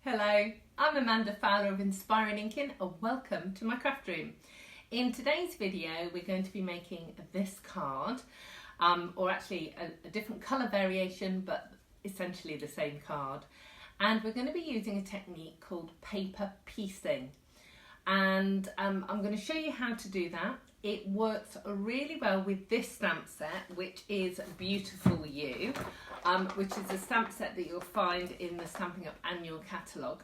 Hello, I'm Amanda Fowler of Inspiring Inkin and welcome to my craft room. In today's video we're going to be making this card, or actually a different colour variation but essentially the same card. And we're going to be using a technique called paper piecing. And I'm going to show you how to do that. It works really well with this stamp set, which is Beautiful You, which is a stamp set that you'll find in the Stampin' Up! Annual catalogue.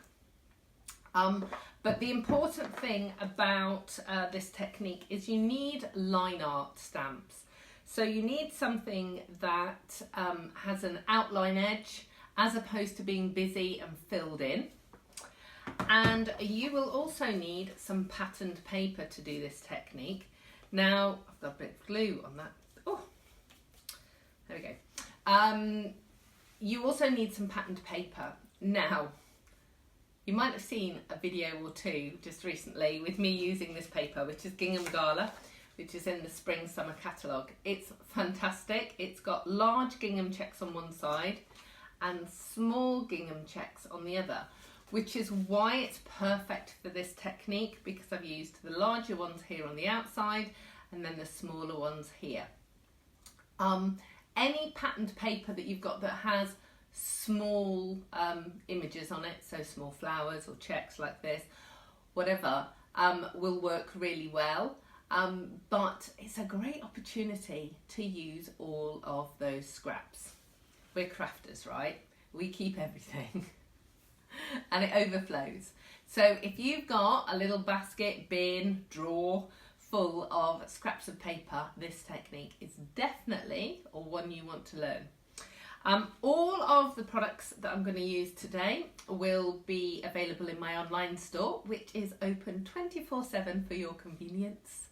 But the important thing about this technique is you need line art stamps. So you need something that has an outline edge as opposed to being busy and filled in. And you will also need some patterned paper to do this technique. Now, I've got a bit of glue on that. Oh, there we go. You also need some patterned paper. Now, you might have seen a video or two just recently with me using this paper, which is Gingham Gala, which is in the Spring Summer catalogue. It's fantastic. It's got large gingham checks on one side and small gingham checks on the other, which is why it's perfect for this technique, because I've used the larger ones here on the outside and then the smaller ones here. Any patterned paper that you've got that has small images on it, so small flowers or checks like this, whatever, will work really well. But it's a great opportunity to use all of those scraps. We're crafters, right? We keep everything. And it overflows. So if you've got a little basket, bin, drawer full of scraps of paper, this technique is definitely one you want to learn. All of the products that I'm going to use today will be available in my online store, which is open 24/7 for your convenience.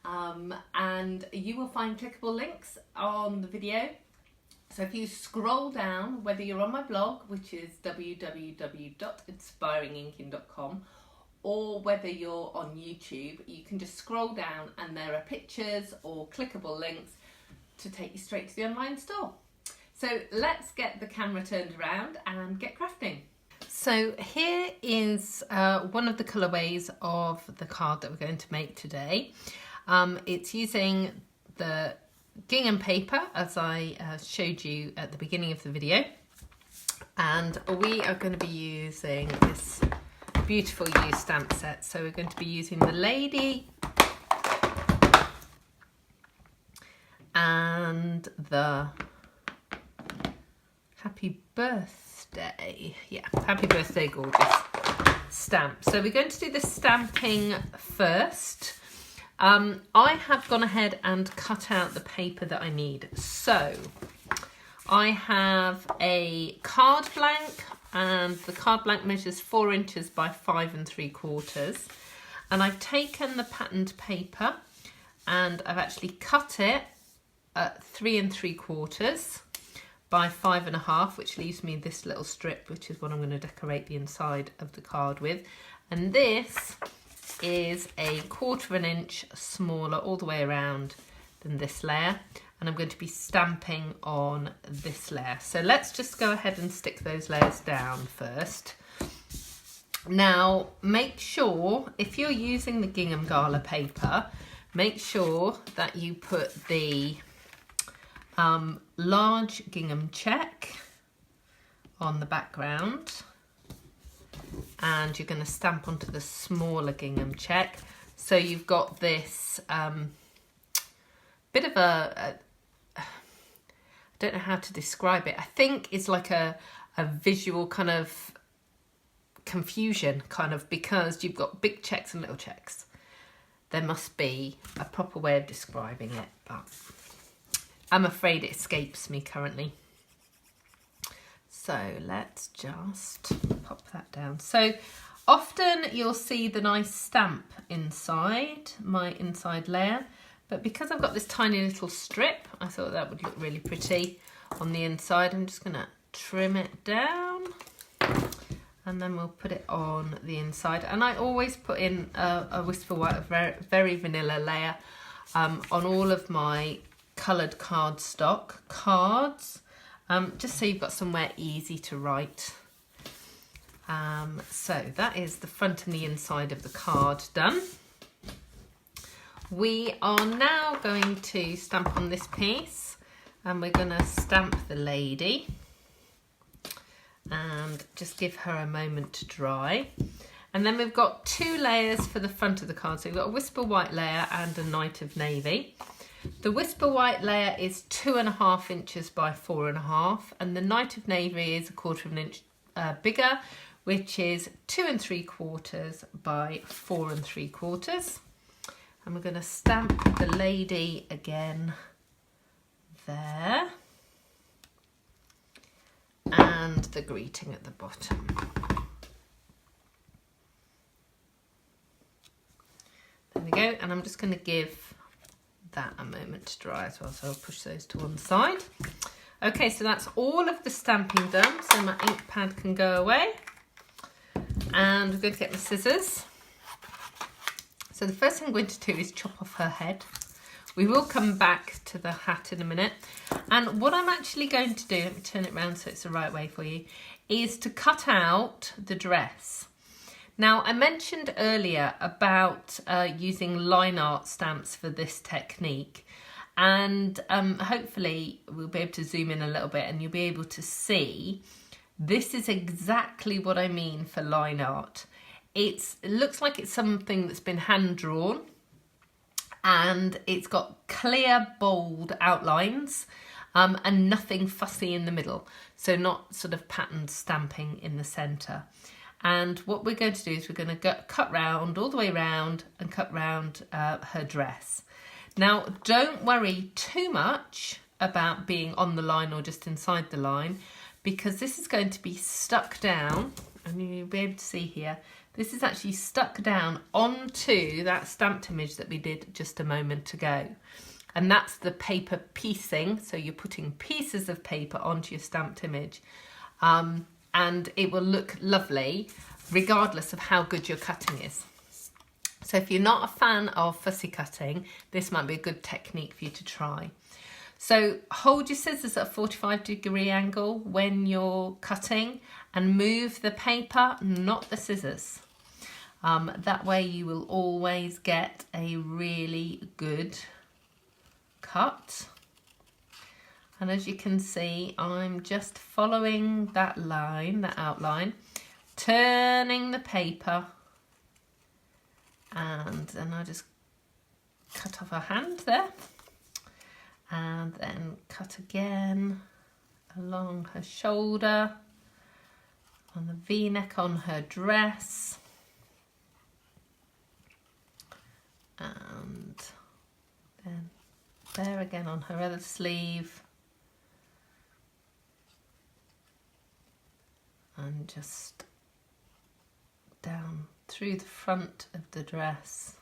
And you will find clickable links on the video. So if you scroll down, whether you're on my blog, which is www.inspiringinkin.com, or whether you're on YouTube, you can just scroll down and there are pictures or clickable links to take you straight to the online store. So let's get the camera turned around and get crafting. So here is one of the colourways of the card that we're going to make today. It's using the gingham paper, as I showed you at the beginning of the video, and we are going to be using this Beautiful You stamp set. So we're going to be using the lady and the happy birthday, happy birthday gorgeous stamp. So we're going to do the stamping first. I have gone ahead and cut out the paper that I need. So I have a card blank, and the card blank measures 4 inches by 5 3/4. And I've taken the patterned paper and I've actually cut it at 3 3/4 by 5 1/2, which leaves me this little strip, which is what I'm going to decorate the inside of the card with. And this is a 1/4 inch smaller all the way around than this layer, and I'm going to be stamping on this layer. So let's just go ahead and stick those layers down first. Now make sure, if you're using the Gingham Gala paper, make sure that you put the large gingham check on the background, and you're going to stamp onto the smaller gingham check. So you've got this bit of I don't know how to describe it. I think it's like a visual kind of confusion, kind of, because you've got big checks and little checks. There must be a proper way of describing it, but I'm afraid it escapes me currently. So let's just pop that down. So often you'll see the nice stamp inside, my inside layer, but because I've got this tiny little strip, I thought that would look really pretty on the inside. I'm just gonna trim it down and then we'll put it on the inside. And I always put in a Wistful White, a very vanilla layer on all of my coloured cardstock cards. Just so you've got somewhere easy to write. So that is the front and the inside of the card done. We are now going to stamp on this piece, and we're going to stamp the lady and just give her a moment to dry. And then we've got 2 layers for the front of the card. So we've got a Whisper White layer and a Night of Navy. The Whisper White layer is 2.5 inches by 4.5, and the Night of Navy is 1/4 inch bigger, which is 2 3/4 by 4 3/4. And we're going to stamp the lady again there, and the greeting at the bottom. There we go, and I'm just going to give that a moment to dry as well, so I'll push those to one side. Okay, so that's all of the stamping done, so my ink pad can go away. And I'm going to get my scissors. So the first thing I'm going to do is chop off her head. We will come back to the hat in a minute. And what I'm actually going to do, let me turn it around so it's the right way for you, is to cut out the dress. Now, I mentioned earlier about using line art stamps for this technique, and hopefully we'll be able to zoom in a little bit and you'll be able to see this is exactly what I mean for line art. It looks like it's something that's been hand drawn, and it's got clear, bold outlines and nothing fussy in the middle. So not sort of patterned stamping in the centre. And what we're going to do is we're going to cut round, all the way round, and cut round her dress. Now, don't worry too much about being on the line or just inside the line, because this is going to be stuck down, and you'll be able to see here, this is actually stuck down onto that stamped image that we did just a moment ago. And that's the paper piecing, so you're putting pieces of paper onto your stamped image. And it will look lovely regardless of how good your cutting is. So if you're not a fan of fussy cutting, this might be a good technique for you to try. So hold your scissors at a 45-degree angle when you're cutting and move the paper, not the scissors. That way you will always get a really good cut. And as you can see, I'm just following that line, that outline, turning the paper, and then I just cut off her hand there, and then cut again along her shoulder, on the V-neck on her dress, and then there again on her other sleeve. And just down through the front of the dress.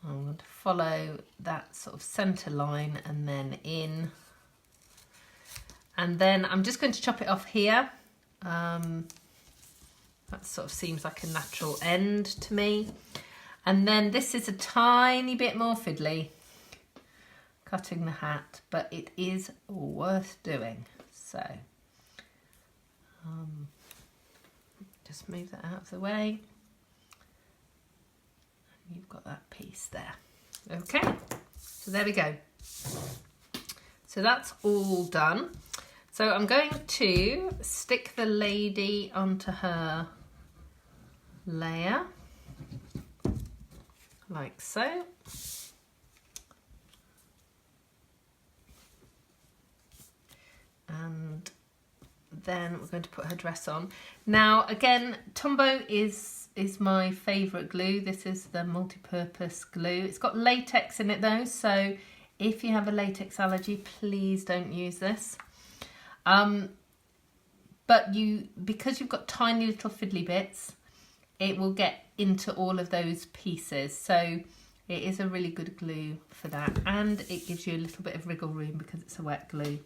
I'm going to follow that sort of centre line and then in. And then I'm just going to chop it off here. That sort of seems like a natural end to me. And then this is a tiny bit more fiddly, cutting the hat, but it is worth doing. So just move that out of the way. And you've got that piece there. Okay, so there we go. So that's all done. So I'm going to stick the lady onto her layer, like so. And then we're going to put her dress on. Now again, Tombow is my favourite glue. This is the multi-purpose glue. It's got latex in it though, so if you have a latex allergy, please don't use this. But because you've got tiny little fiddly bits, it will get into all of those pieces. So it is a really good glue for that, and it gives you a little bit of wriggle room because it's a wet glue.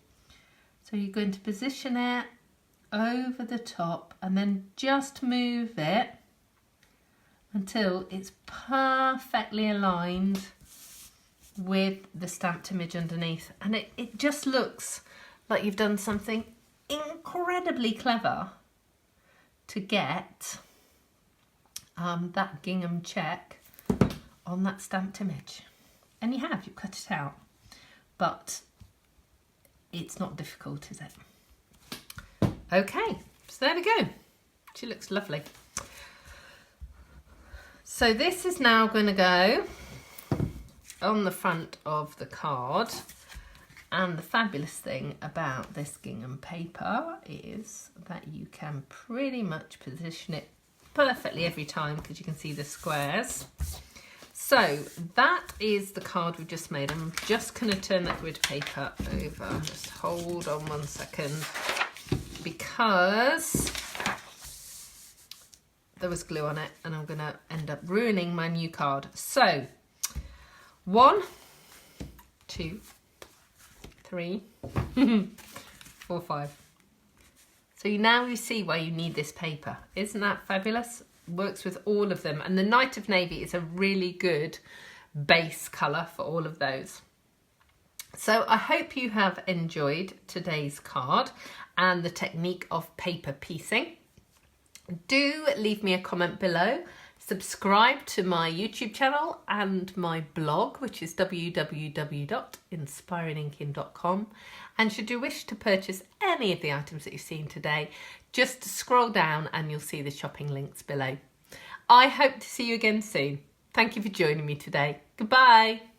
So you're going to position it over the top and then just move it until it's perfectly aligned with the stamped image underneath. And it just looks like you've done something incredibly clever to get that gingham check on that stamped image. And you've cut it out, but it's not difficult, is it? Okay, so there we go. She looks lovely. So this is now going to go on the front of the card. And the fabulous thing about this gingham paper is that you can pretty much position it perfectly every time because you can see the squares. So that is the card we just made. I'm just going to turn that grid paper over. Just hold on 1 second because there was glue on it and I'm going to end up ruining my new card. So 1, 2, 3, 4, 5. So now you see why you need this paper. Isn't that fabulous? Works with all of them. And the Night of Navy is a really good base colour for all of those. So I hope you have enjoyed today's card and the technique of paper piecing. Do leave me a comment below. Subscribe to my YouTube channel and my blog, which is www.inspiringinkin.com. And should you wish to purchase any of the items that you've seen today, just scroll down and you'll see the shopping links below. I hope to see you again soon. Thank you for joining me today. Goodbye.